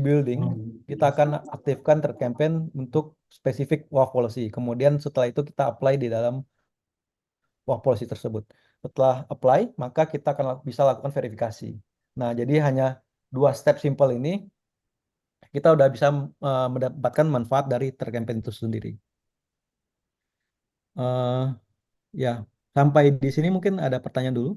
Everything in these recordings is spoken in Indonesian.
building, kita akan aktifkan thread campaign untuk spesifik WAF policy. Kemudian setelah itu kita apply di dalam WAF policy tersebut. Setelah apply, maka kita akan bisa lakukan verifikasi. Nah, jadi hanya dua step simple ini, kita udah bisa mendapatkan manfaat dari thread campaign itu sendiri. Eh, ya, sampai di sini mungkin ada pertanyaan dulu.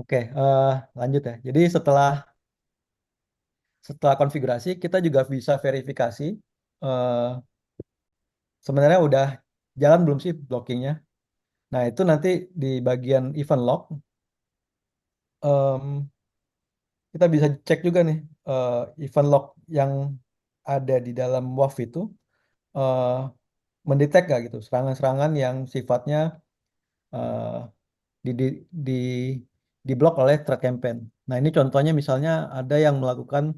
Oke, lanjut ya. Jadi setelah konfigurasi, kita juga bisa verifikasi eh, sebenarnya udah jalan belum sih blockingnya. Nah, itu nanti di bagian event log, em, kita bisa cek juga nih eh, event log yang ada di dalam WAF itu eh, mendetek nggak gitu serangan-serangan yang sifatnya eh, di, di, di, diblok oleh threat campaign. Nah, ini contohnya misalnya ada yang melakukan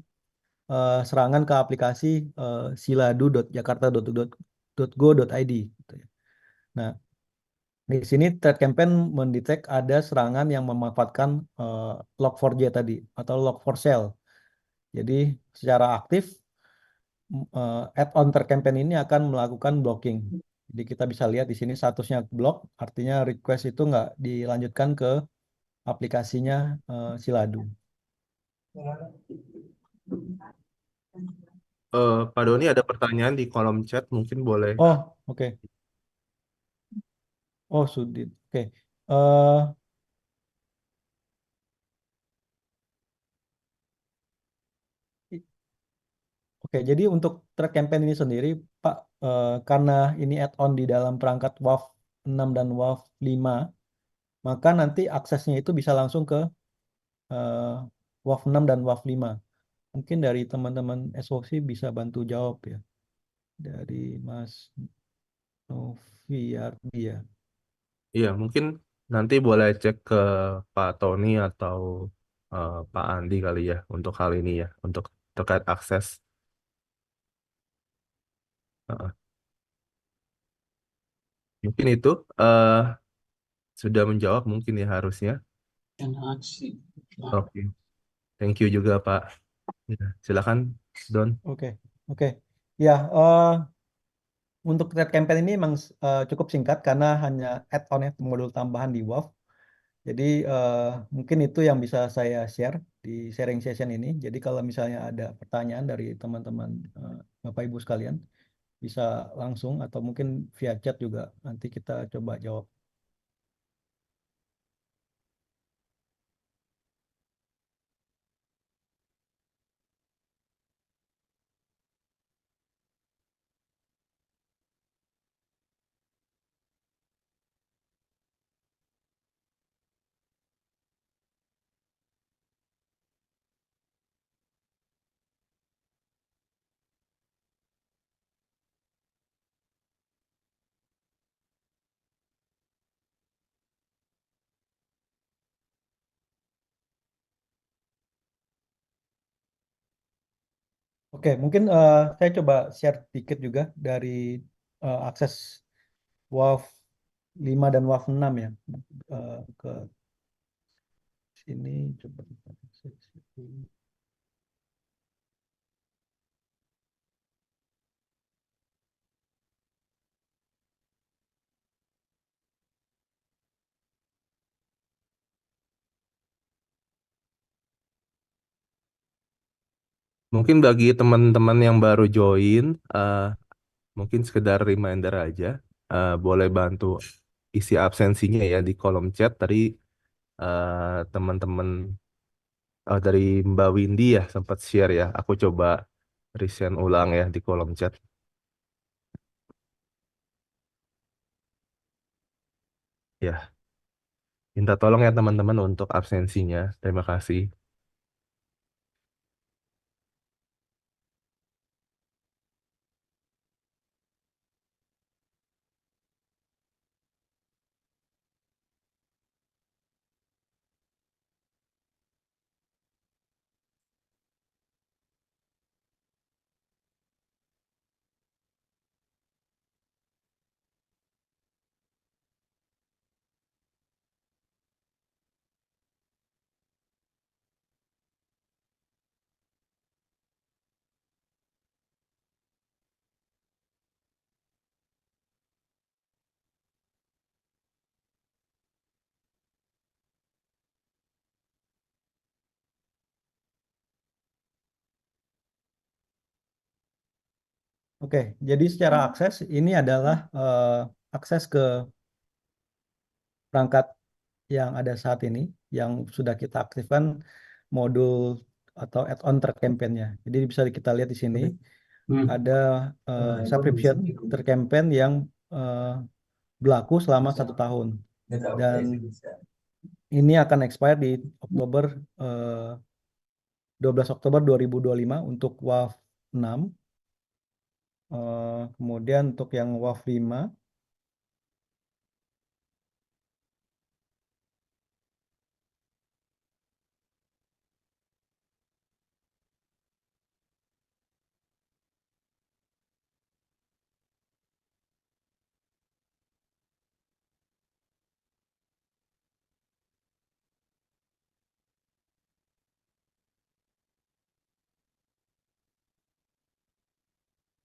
serangan ke aplikasi siladu.jakarta.go.id gitu ya. Nah, di sini threat campaign mendetek ada serangan yang memanfaatkan eh, log4j tadi atau log4shell. Jadi secara aktif add-on threat campaign ini akan melakukan blocking. Jadi kita bisa lihat di sini statusnya block, artinya request itu nggak dilanjutkan ke aplikasinya Siladu. Pak Doni ada pertanyaan di kolom chat, mungkin boleh. Oh, oke. Oh, Sudit. Oke. Eh, Oke, jadi untuk track campaign ini sendiri, Pak, karena ini add-on di dalam perangkat WAV 6 dan WAV 5, maka nanti aksesnya itu bisa langsung ke eh, WAV 6 dan WAV 5. Mungkin dari teman-teman SOC bisa bantu jawab ya, dari Mas Noviardi ya. Iya, mungkin nanti boleh cek ke Pak Tony atau Pak Andi kali ya untuk hal ini ya, untuk terkait akses. Heeh. Mungkin itu eh, sudah menjawab mungkin ya harusnya. Oke, thank you juga Pak. Ya, silakan Don. Oke, oke. Ya, untuk track campaign ini memang cukup singkat karena hanya add-on ya, modul tambahan di WAV. Jadi mungkin itu yang bisa saya share di sharing session ini. Jadi kalau misalnya ada pertanyaan dari teman-teman Bapak Ibu sekalian, bisa langsung atau mungkin via chat juga nanti kita coba jawab. Oke, mungkin saya coba share sedikit juga dari akses WAV 5 dan WAV 6 ya. Ke sini coba kita akses dulu. Mungkin bagi teman-teman yang baru join, eh, mungkin sekedar reminder aja, boleh bantu isi absensinya ya di kolom chat. Tadi teman-teman dari Mbak Windy ya sempat share ya. Aku coba resend ulang ya di kolom chat. Ya, minta tolong ya teman-teman untuk absensinya. Terima kasih. Oke, jadi secara akses ini adalah akses ke perangkat yang ada saat ini, yang sudah kita aktifkan modul atau add-on tercampaign-nya. Jadi bisa kita lihat di sini ada subscription tercampaign yang eh, berlaku selama 1 tahun. Dan ini akan expire di Oktober 12 Oktober 2025 untuk WAV 6. Kemudian untuk yang WAV 5,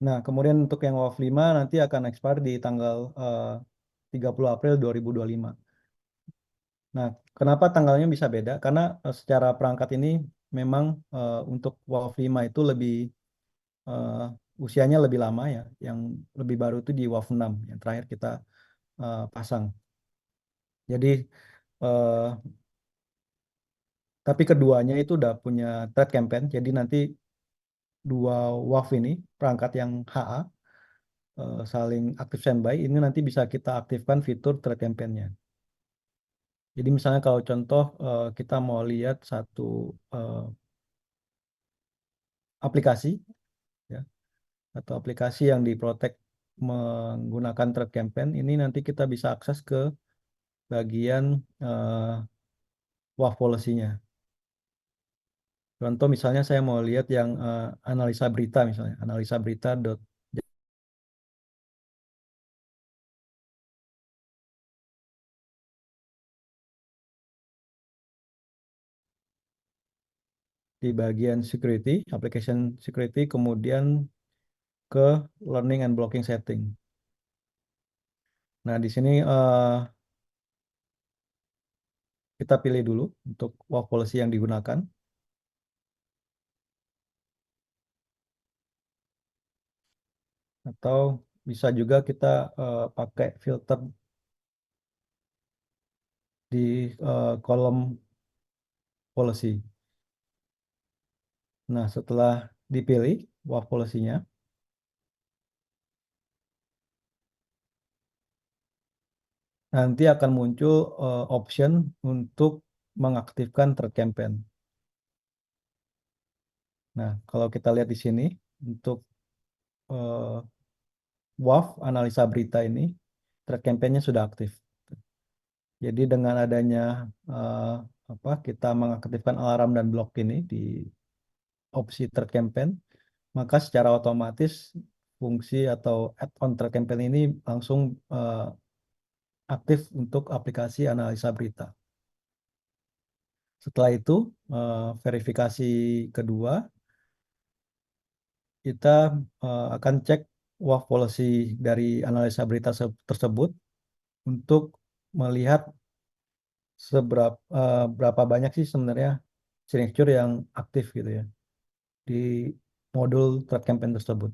nah kemudian untuk yang WAV 5 nanti akan expire di tanggal 30 April 2025. Nah, kenapa tanggalnya bisa beda? Karena secara perangkat ini memang untuk WAV 5 itu lebih eh, usianya lebih lama ya. Yang lebih baru itu di WAV 6 yang terakhir kita pasang. Jadi eh, tapi keduanya itu udah punya thread campaign. Jadi nanti dua WAV ini perangkat yang HA saling aktif standby ini nanti bisa kita aktifkan fitur thread campaign-nya. Jadi misalnya kalau contoh kita mau lihat satu eh, aplikasi ya atau aplikasi yang diprotek menggunakan thread campaign ini nanti kita bisa akses ke bagian WAF policy-nya. Contoh misalnya saya mau lihat yang analisa berita misalnya, analisa berita di bagian security, application security, kemudian ke learning and blocking setting. Nah, di sini kita pilih dulu untuk WAF policy yang digunakan. Atau bisa juga kita pakai filter di kolom policy. Nah, setelah dipilih WAF policy-nya, nanti akan muncul option untuk mengaktifkan thread campaign. Nah, kalau kita lihat di sini, untuk eh, WAF analisa berita ini, thread campaign-nya sudah aktif. Jadi dengan adanya eh, kita mengaktifkan alarm dan blok ini di opsi thread campaign, maka secara otomatis fungsi atau add-on thread campaign ini langsung aktif untuk aplikasi analisa berita. Setelah itu, verifikasi kedua, kita akan cek WAF policy dari analisa berita tersebut untuk melihat berapa banyak sih sebenarnya signature yang aktif gitu ya di modul thread campaign tersebut.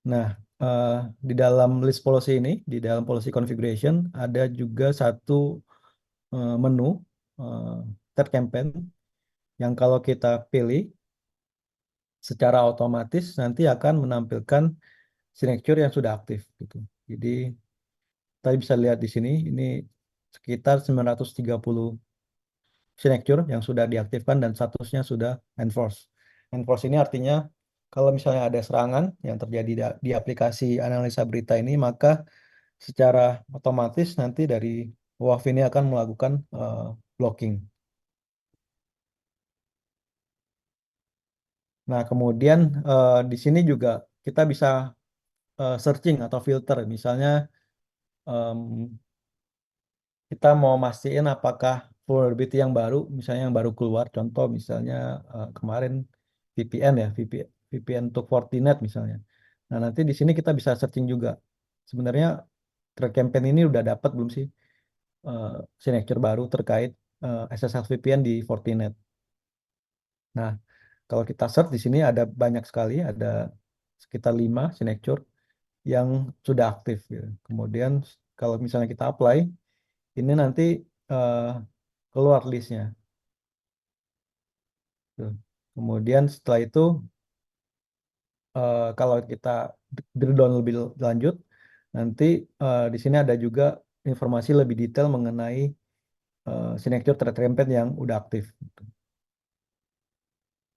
Nah, eh, di dalam list policy ini, di dalam policy configuration, ada juga satu menu eh, thread campaign yang kalau kita pilih secara otomatis nanti akan menampilkan signature yang sudah aktif gitu. Jadi kita bisa lihat di sini ini sekitar 930 signature yang sudah diaktifkan dan statusnya sudah enforce. Enforce ini artinya kalau misalnya ada serangan yang terjadi di aplikasi analisa berita ini, maka secara otomatis nanti dari WAF ini akan melakukan blocking. Nah, kemudian di sini juga kita bisa searching atau filter. Misalnya em, kita mau mastiin apakah vulnerability yang baru, misalnya yang baru keluar, contoh misalnya kemarin VPN ya, VPN untuk Fortinet misalnya. Nah, nanti di sini kita bisa searching juga. Sebenarnya threat campaign ini udah dapat belum sih eh, signature baru terkait SSL VPN di Fortinet. Nah, kalau kita search di sini ada banyak sekali, ada sekitar 5 signature yang sudah aktif gitu. Kemudian kalau misalnya kita apply, ini nanti eh, keluar listnya. Tuh. Kemudian setelah itu kalau kita drill down lebih lanjut, nanti di sini ada juga informasi lebih detail mengenai signature thread campaign yang udah aktif,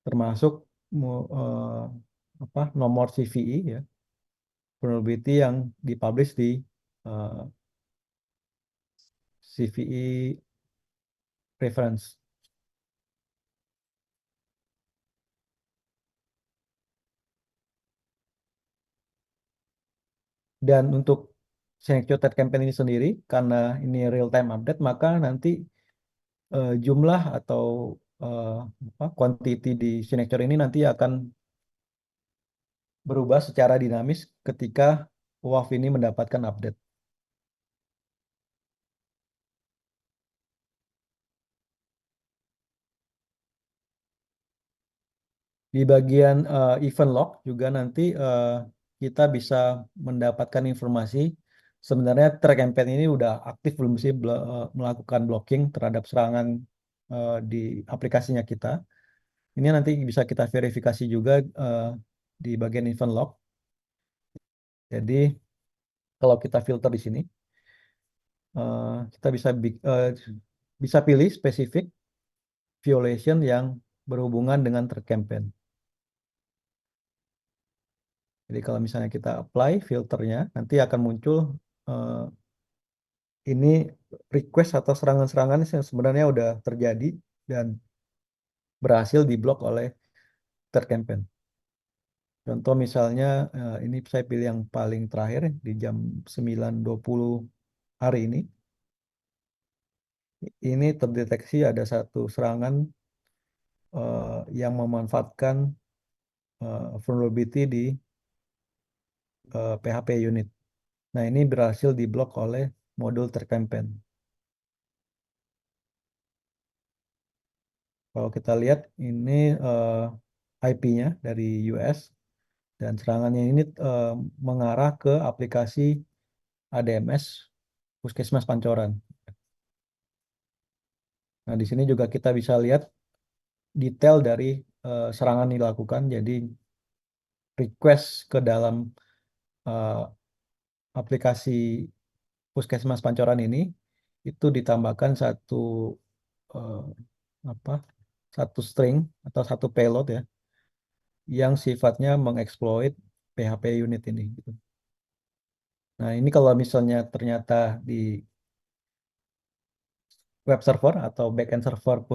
termasuk apa nomor CVE ya, vulnerability yang dipublish di eh, CVE reference. Dan untuk signature thread campaign ini sendiri, karena ini real time update, maka nanti jumlah atau eh, apa, quantity di signature ini nanti akan berubah secara dinamis ketika WAF ini mendapatkan update. Di bagian event log juga nanti kita bisa mendapatkan informasi sebenarnya track campaign ini udah aktif belum sih melakukan blocking terhadap serangan di aplikasinya kita. Ini nanti bisa kita verifikasi juga di bagian event log. Jadi kalau kita filter di sini, kita bisa pilih spesifik violation yang berhubungan dengan threat campaign. Jadi kalau misalnya kita apply filternya, nanti akan muncul eh, ini request atau serangan-serangan yang sebenarnya udah terjadi dan berhasil diblok oleh third campaign. Contoh misalnya ini saya pilih yang paling terakhir di jam 9.20 hari ini. Ini terdeteksi ada satu serangan yang memanfaatkan vulnerability di PHP unit. Nah, ini berhasil diblok oleh modul third campaign. Kalau kita lihat ini IP-nya dari US dan serangannya ini mengarah ke aplikasi ADMS Puskesmas Pancoran. Nah, di sini juga kita bisa lihat detail dari serangan yang dilakukan. Jadi request ke dalam eh, aplikasi Puskesmas Pancoran ini itu ditambahkan eh, apa satu string atau satu payload ya yang sifatnya mengeksploit PHP unit ini gitu. Nah, ini kalau misalnya ternyata di web server atau backend server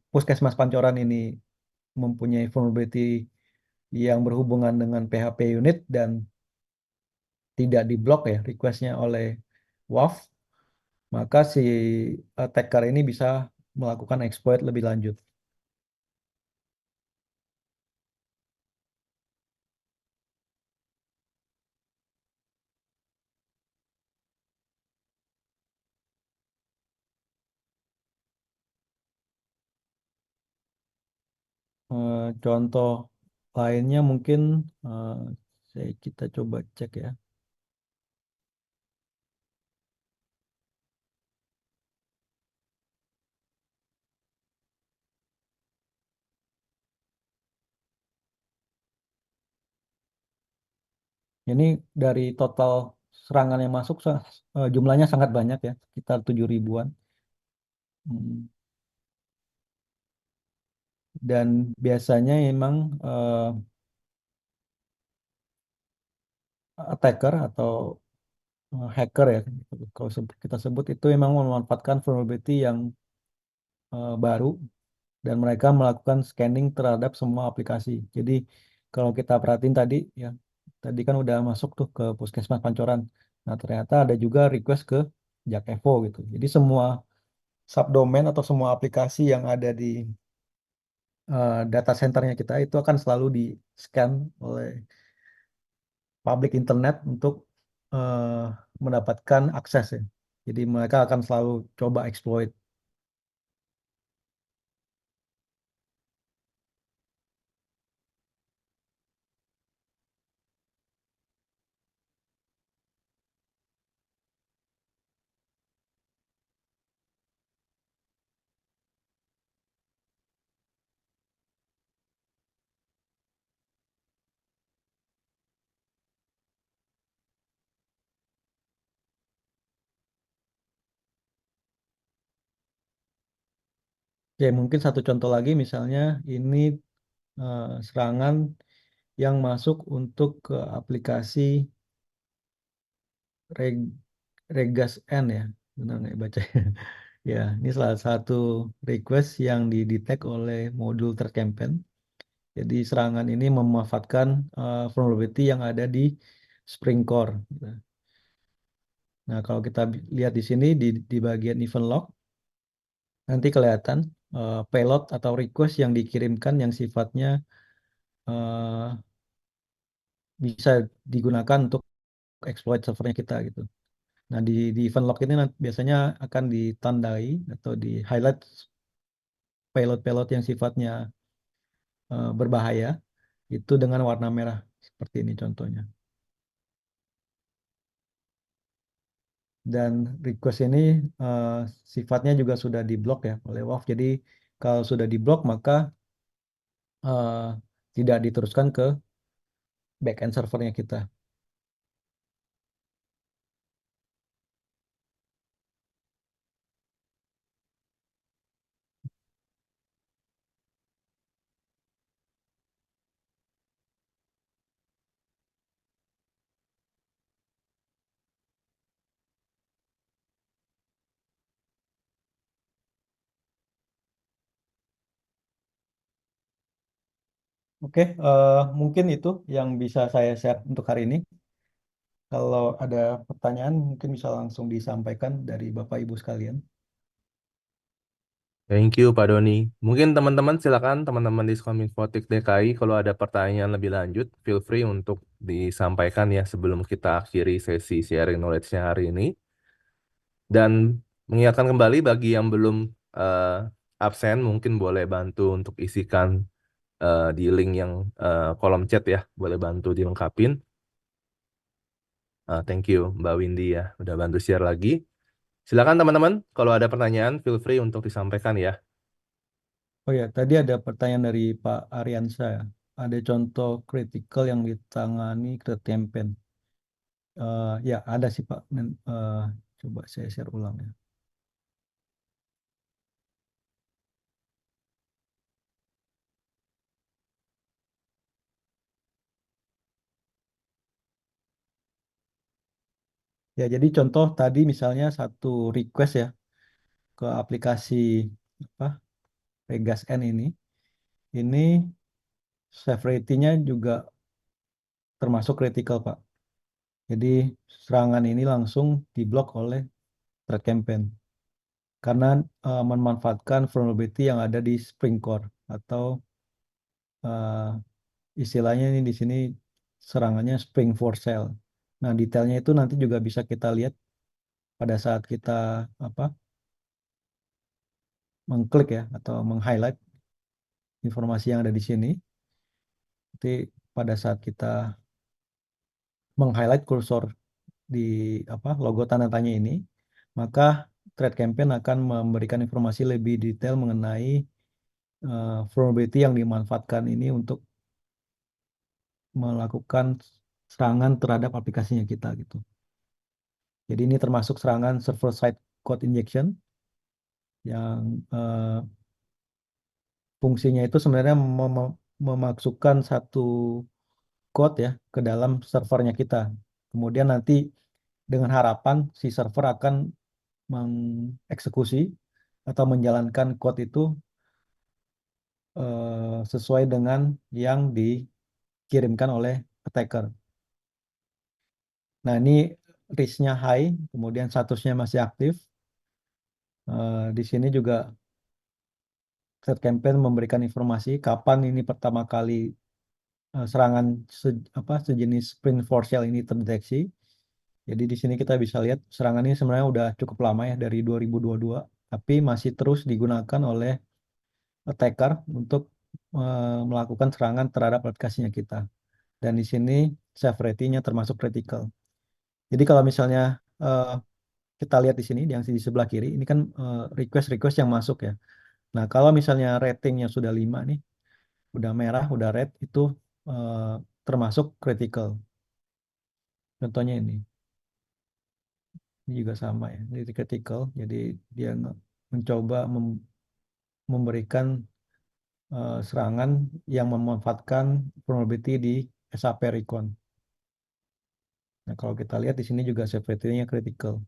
Puskesmas Pancoran ini mempunyai vulnerability yang berhubungan dengan PHP unit dan tidak diblok ya requestnya oleh WAF, maka si attacker ini bisa melakukan exploit lebih lanjut. Contoh lainnya mungkin eh, kita coba cek ya. Ini dari total serangan yang masuk jumlahnya sangat banyak ya, sekitar 7 ribuan. Hmm. Dan biasanya memang attacker atau hacker ya, kalau kita sebut itu memang memanfaatkan vulnerability yang baru dan mereka melakukan scanning terhadap semua aplikasi. Jadi kalau kita perhatiin tadi ya, tadi kan udah masuk tuh ke Puskesmas Pancoran. Nah, ternyata ada juga request ke Jak Evo gitu. Jadi semua subdomain atau semua aplikasi yang ada di data centernya kita itu akan selalu di scan oleh public internet untuk eh, mendapatkan akses ya. Jadi mereka akan selalu coba exploit. . 。 . 。 . 。 . 。 . . . . . 。 . 。 . . 。 . 。 . 。 . 。 . 。 . 。 . 。 . 。 . 。 . 。 . 。 . 。 。 . 。 。 . 。 。 . 。 。 . 。 . 。 . 。 . 。 Oke. Ya, mungkin satu contoh lagi misalnya ini serangan yang masuk untuk ke aplikasi Reg Regas N ya, benar nggak baca? Ya, ini salah satu request yang didetek oleh modul threat campaign. Jadi serangan ini memanfaatkan vulnerability yang ada di Spring Core. Nah, kalau kita lihat di sini di bagian event log, nanti kelihatan payload atau request yang dikirimkan yang sifatnya eh, bisa digunakan untuk exploit servernya kita gitu. Nah, di event log ini biasanya akan ditandai atau di highlight payload-payload yang sifatnya berbahaya itu dengan warna merah seperti ini contohnya. Dan request ini eh, sifatnya juga sudah diblok ya oleh WAF. Jadi kalau sudah diblok maka eh, tidak diteruskan ke backend servernya kita. Oke, mungkin itu yang bisa saya share untuk hari ini. Kalau ada pertanyaan mungkin bisa langsung disampaikan dari Bapak Ibu sekalian. Thank you Pak Doni. Mungkin teman-teman silakan teman-teman di Skominfotik DKI kalau ada pertanyaan lebih lanjut, feel free untuk disampaikan ya sebelum kita akhiri sesi sharing knowledge-nya hari ini. Dan mengingatkan kembali bagi yang belum eh, absen, mungkin boleh bantu untuk isikan di link yang kolom chat ya, boleh bantu dilengkapin. Thank you Mbak Windy ya, udah bantu share lagi. Silakan teman-teman, kalau ada pertanyaan, feel free untuk disampaikan ya. Oh ya, tadi ada pertanyaan dari Pak Ariansa. Ada contoh kritikal yang ditangani ke campaign. Ya, ada sih Pak. Coba saya share ulang ya. Ya, jadi contoh tadi misalnya satu request ya ke aplikasi apa Regas N ini severity-nya juga termasuk kritikal Pak. Jadi serangan ini langsung diblok oleh threat campaign karena memanfaatkan vulnerability yang ada di Spring Core atau eh, istilahnya ini di sini serangannya Spring for Cell. Nah, detailnya itu nanti juga bisa kita lihat pada saat kita apa mengklik ya atau meng-highlight informasi yang ada di sini. Nanti pada saat kita meng-highlight kursor di logo tanda tanya ini, maka Threat Campaign akan memberikan informasi lebih detail mengenai vulnerability yang dimanfaatkan ini untuk melakukan serangan terhadap aplikasinya kita gitu. Jadi ini termasuk serangan server side code injection yang fungsinya itu sebenarnya memasukkan satu code ya ke dalam servernya kita. Kemudian nanti dengan harapan si server akan mengeksekusi atau menjalankan code itu sesuai dengan yang dikirimkan oleh attacker. Nah, ini risknya high, kemudian statusnya masih aktif. Di sini juga Threat Campaign memberikan informasi kapan ini pertama kali serangan sejenis sprint for cell ini terdeteksi. Jadi di sini kita bisa lihat serangan ini sebenarnya udah cukup lama ya dari 2022, tapi masih terus digunakan oleh attacker untuk melakukan serangan terhadap aplikasinya kita. Dan di sini severity-nya termasuk critical. Jadi kalau misalnya eh, kita lihat di sini yang di sebelah kiri, ini kan request-request yang masuk ya. Nah, kalau misalnya ratingnya sudah 5 nih, udah merah, udah red, itu eh, termasuk critical. Contohnya ini juga sama ya, jadi critical. Jadi dia mencoba memberikan serangan yang memanfaatkan vulnerability di SAP Recon. Nah, kalau kita lihat di sini juga severity-nya critical.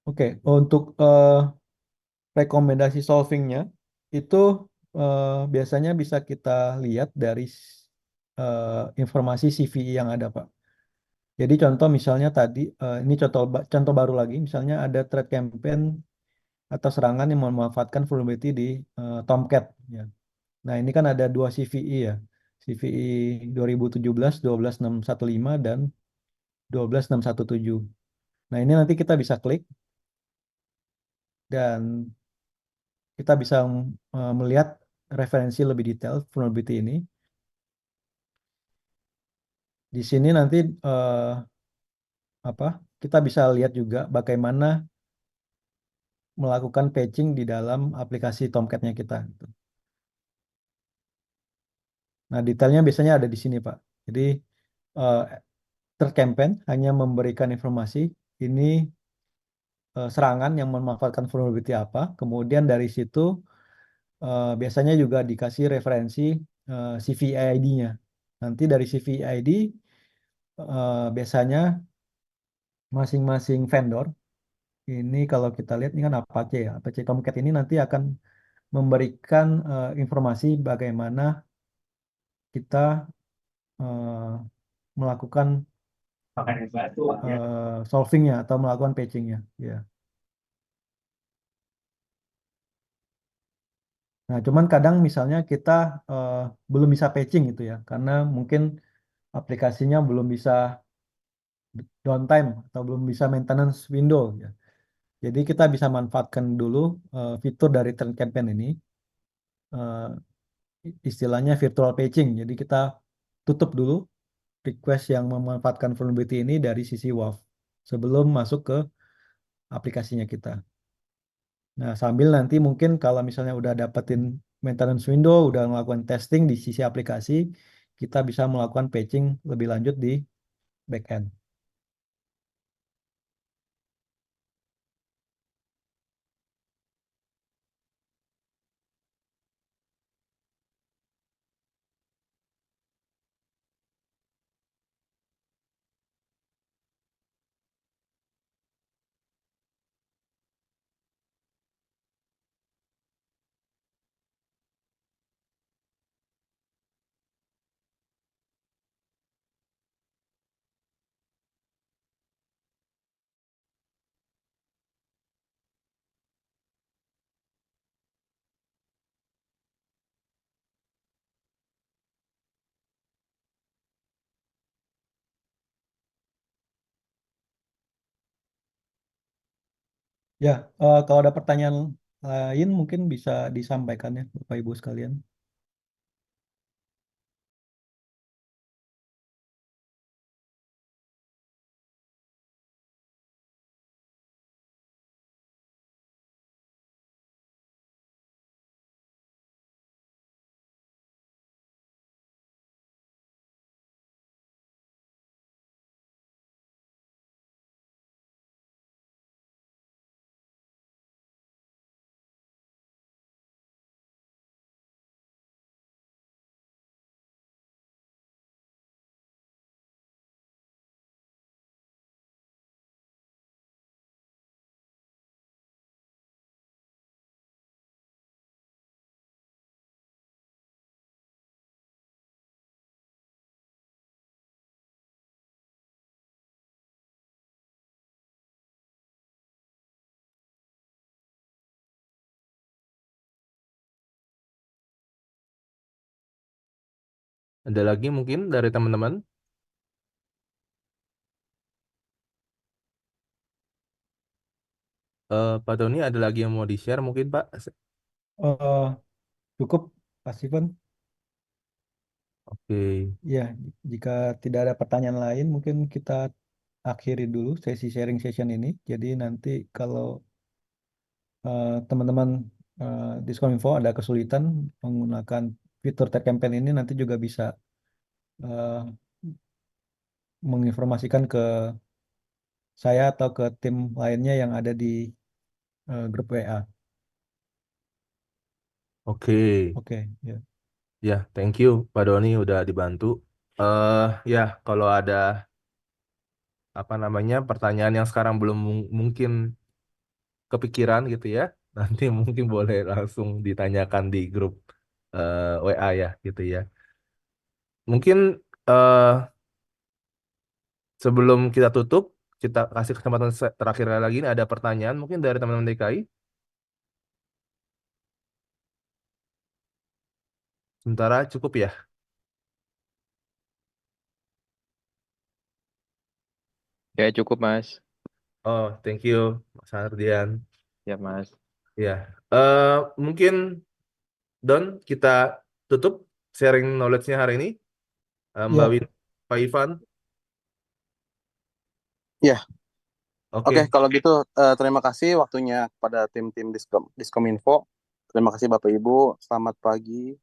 Oke, untuk rekomendasi solvingnya itu biasanya bisa kita lihat dari informasi CVE yang ada, Pak. Jadi contoh misalnya tadi, ini contoh baru lagi, misalnya ada threat campaign atau serangan yang memanfaatkan vulnerability di Tomcat. Ya. Nah ini kan ada dua CVE ya, CVE 2017 12615 dan 12617. Nah ini nanti kita bisa klik dan kita bisa melihat referensi lebih detail vulnerability ini. Di sini nanti apa kita bisa lihat juga bagaimana melakukan patching di dalam aplikasi Tomcat-nya kita, gitu. Nah, detailnya biasanya ada di sini, Pak. Jadi, eh, threat campaign hanya memberikan informasi ini serangan yang memanfaatkan vulnerability apa. Kemudian dari situ biasanya juga dikasih referensi CVE-ID-nya. Nanti dari CVE-ID biasanya masing-masing vendor ini kalau kita lihat ini kan Apache ya. Apache Tomcat ini nanti akan memberikan informasi bagaimana kita eh, melakukan solvingnya atau melakukan patchingnya. Ya. Nah, cuman kadang misalnya kita eh, belum bisa patching gitu ya, karena mungkin aplikasinya belum bisa downtime atau belum bisa maintenance window ya. Jadi kita bisa manfaatkan dulu fitur dari Trend Campaign ini, eh, istilahnya virtual patching. Jadi kita tutup dulu request yang memanfaatkan vulnerability ini dari sisi WAF sebelum masuk ke aplikasinya kita. Nah, sambil nanti mungkin kalau misalnya udah dapetin maintenance window, udah melakukan testing di sisi aplikasi, kita bisa melakukan patching lebih lanjut di backend. Ya, kalau ada pertanyaan lain mungkin bisa disampaikan ya, Bapak Ibu sekalian. Ada lagi mungkin dari teman-teman? Pak Tony ada lagi yang mau di-share mungkin Pak? Eh, Cukup, Pak Steven. Oke. Ya, jika tidak ada pertanyaan lain, mungkin kita akhiri dulu sesi sharing session ini. Jadi nanti kalau teman-teman Diskominfo ada kesulitan menggunakan fitur Tech Campaign ini, nanti juga bisa eh, menginformasikan ke saya atau ke tim lainnya yang ada di grup WA. Oke, Oke, ya. ya, thank you Pak Doni udah dibantu. Ya, kalau ada apa namanya pertanyaan yang sekarang belum mungkin kepikiran gitu ya, nanti mungkin boleh langsung ditanyakan di grup WA ya gitu ya. Mungkin eh, sebelum kita tutup, kita kasih kesempatan terakhir lagi nih, ada pertanyaan mungkin dari teman-teman DKI. Sementara cukup ya. Ya cukup Mas. Oh, thank you Mas Ardian. Ya Mas. Ya, mungkin Don kita tutup sharing knowledge-nya hari ini. Mbak Ya, Win, Pak Ivan. Ya, oke. Oke, Kalau gitu terima kasih waktunya kepada tim-tim Diskominfo. Terima kasih Bapak Ibu. Selamat pagi.